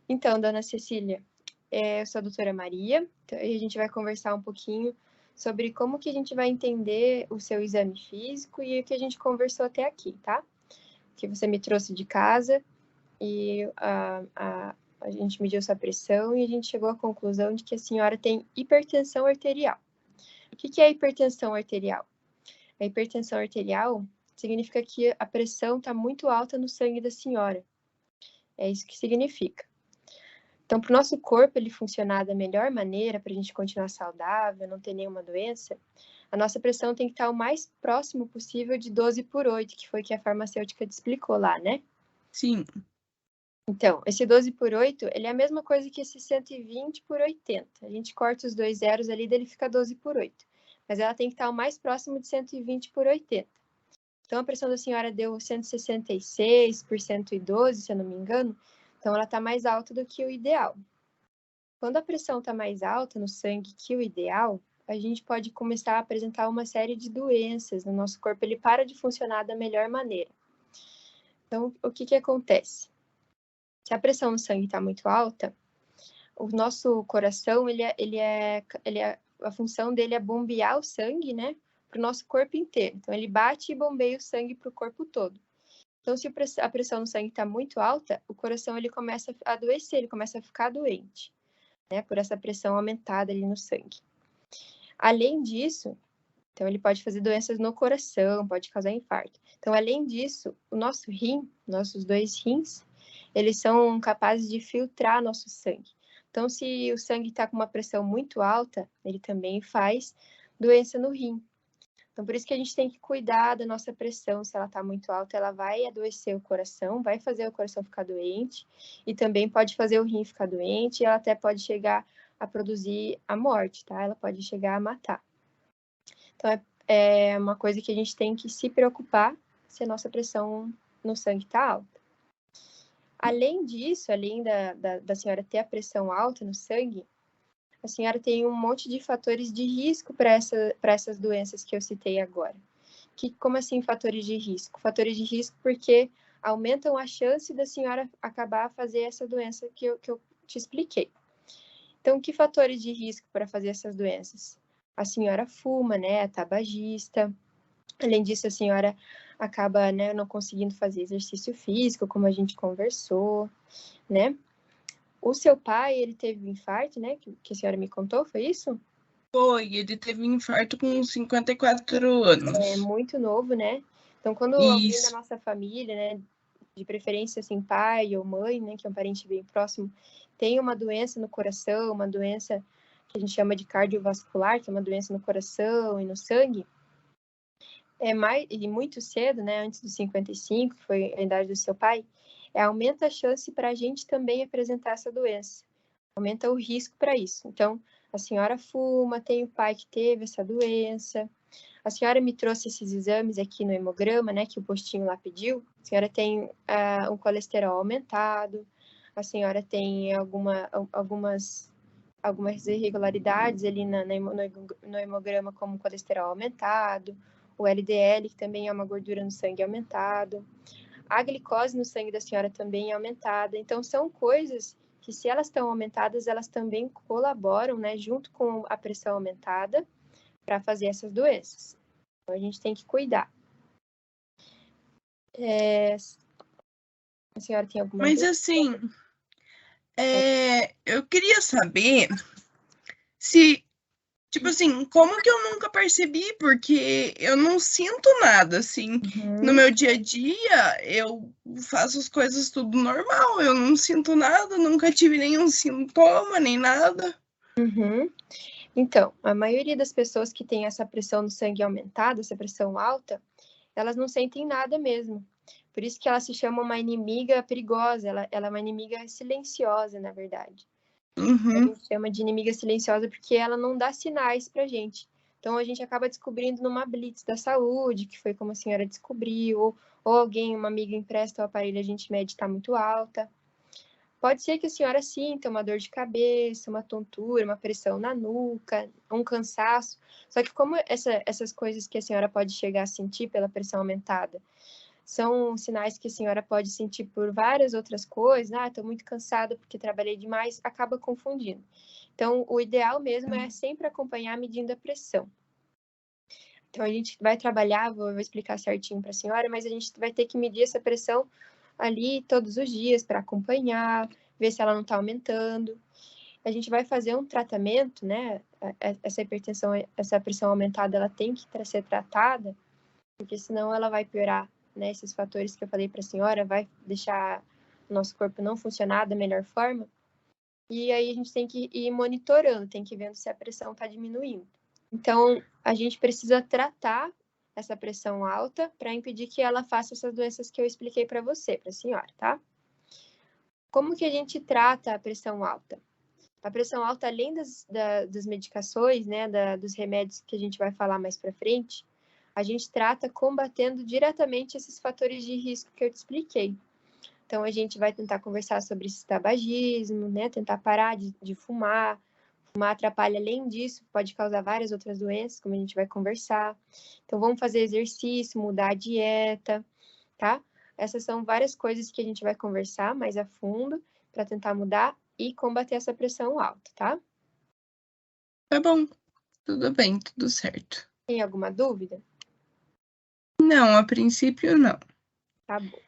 Então, dona Cecília, eu sou a doutora Maria, e a gente vai conversar um pouquinho sobre como que a gente vai entender o seu exame físico e o que a gente conversou até aqui, tá? Que você me trouxe de casa e a gente mediu sua pressão e a gente chegou à conclusão de que a senhora tem hipertensão arterial. O que é hipertensão arterial? A hipertensão arterial significa que a pressão está muito alta no sangue da senhora. É isso que significa. Então, para o nosso corpo ele funcionar da melhor maneira, para a gente continuar saudável, não ter nenhuma doença, a nossa pressão tem que estar o mais próximo possível de 12/8, que foi que a farmacêutica te explicou lá, né? Sim. Então, esse 12/8, ele é a mesma coisa que esse 120/80. A gente corta os dois zeros ali, daí ele fica 12/8. Mas ela tem que estar o mais próximo de 120/80. Então, a pressão da senhora deu 166 por 112, se eu não me engano. Então, ela está mais alta do que o ideal. Quando a pressão está mais alta no sangue que o ideal, a gente pode começar a apresentar uma série de doenças no nosso corpo. Ele para de funcionar da melhor maneira. Então, o que acontece? Se a pressão no sangue está muito alta, o nosso coração, a função dele é bombear o sangue, né, para o nosso corpo inteiro. Então, ele bate e bombeia o sangue para o corpo todo. Então, se a pressão no sangue está muito alta, o coração ele começa a adoecer, ele começa a ficar doente, né, por essa pressão aumentada ali no sangue. Além disso, então ele pode fazer doenças no coração, pode causar infarto. Então, além disso, o nosso rim, nossos dois rins, eles são capazes de filtrar nosso sangue. Então, se o sangue está com uma pressão muito alta, ele também faz doença no rim. Então, por isso que a gente tem que cuidar da nossa pressão. Se ela está muito alta, ela vai adoecer o coração, vai fazer o coração ficar doente e também pode fazer o rim ficar doente e ela até pode chegar a produzir a morte, tá? Ela pode chegar a matar. Então, é uma coisa que a gente tem que se preocupar se a nossa pressão no sangue está alta. Além disso, além da senhora ter a pressão alta no sangue, a senhora tem um monte de fatores de risco para essas doenças que eu citei agora. Como assim fatores de risco? Fatores de risco porque aumentam a chance da senhora acabar a fazer essa doença que eu te expliquei. Então, que fatores de risco para fazer essas doenças? A senhora fuma, né? É tabagista. Além disso, a senhora acaba, né, não conseguindo fazer exercício físico, como a gente conversou, né? O seu pai, ele teve um infarto, né? Que a senhora me contou, foi isso? Foi, ele teve um infarto com 54 anos. É muito novo, né? Então, quando alguém da nossa família, né, de preferência, assim, pai ou mãe, né, que é um parente bem próximo, tem uma doença no coração, uma doença que a gente chama de cardiovascular, que é uma doença no coração e no sangue, e muito cedo, né, antes dos 55, que foi a idade do seu pai, aumenta a chance para a gente também apresentar essa doença, aumenta o risco para isso. Então, a senhora fuma, tem o pai que teve essa doença, a senhora me trouxe esses exames aqui no hemograma, né, que o postinho lá pediu, a senhora tem um colesterol aumentado, a senhora tem algumas irregularidades ali no hemograma, como colesterol aumentado, o LDL, que também é uma gordura no sangue aumentado, a glicose no sangue da senhora também é aumentada. Então, são coisas que, se elas estão aumentadas, elas também colaboram, né, junto com a pressão aumentada, para fazer essas doenças. Então, a gente tem que cuidar. A senhora tem alguma dúvida? Mas, assim, eu queria saber se, tipo assim, como que eu nunca percebi? Porque eu não sinto nada, assim. No meu dia a dia, eu faço as coisas tudo normal. Eu não sinto nada, nunca tive nenhum sintoma, nem nada. Então, a maioria das pessoas que tem essa pressão no sangue aumentada, essa pressão alta, elas não sentem nada mesmo. Por isso que ela se chama uma inimiga perigosa, ela é uma inimiga silenciosa, na verdade. A gente chama de inimiga silenciosa porque ela não dá sinais pra gente. Então, a gente acaba descobrindo numa blitz da saúde, que foi como a senhora descobriu, ou alguém, uma amiga empresta o aparelho, a gente mede está muito alta. Pode ser que a senhora sinta uma dor de cabeça, uma tontura, uma pressão na nuca, um cansaço. Só que como essas coisas que a senhora pode chegar a sentir pela pressão aumentada são sinais que a senhora pode sentir por várias outras coisas. Ah, estou muito cansada porque trabalhei demais, acaba confundindo. Então, o ideal mesmo é sempre acompanhar medindo a pressão. Então, a gente vai trabalhar, vou explicar certinho para a senhora, mas a gente vai ter que medir essa pressão ali todos os dias para acompanhar, ver se ela não está aumentando. A gente vai fazer um tratamento, né? Essa hipertensão, essa pressão aumentada, ela tem que ser tratada, porque senão ela vai piorar, né? Esses fatores que eu falei para a senhora, vai deixar o nosso corpo não funcionar da melhor forma. E aí a gente tem que ir monitorando, tem que ir vendo se a pressão está diminuindo. Então, a gente precisa tratar essa pressão alta para impedir que ela faça essas doenças que eu expliquei para você, para a senhora, tá? Como que a gente trata a pressão alta? A pressão alta, além das medicações, né, dos remédios que a gente vai falar mais para frente, a gente trata combatendo diretamente esses fatores de risco que eu te expliquei. Então, a gente vai tentar conversar sobre esse tabagismo, né, tentar parar de fumar. Fumar atrapalha, além disso, pode causar várias outras doenças, como a gente vai conversar. Então, vamos fazer exercício, mudar a dieta, tá? Essas são várias coisas que a gente vai conversar mais a fundo para tentar mudar e combater essa pressão alta, tá? Tá bom, tudo bem, tudo certo. Tem alguma dúvida? Não, a princípio não. Tá bom.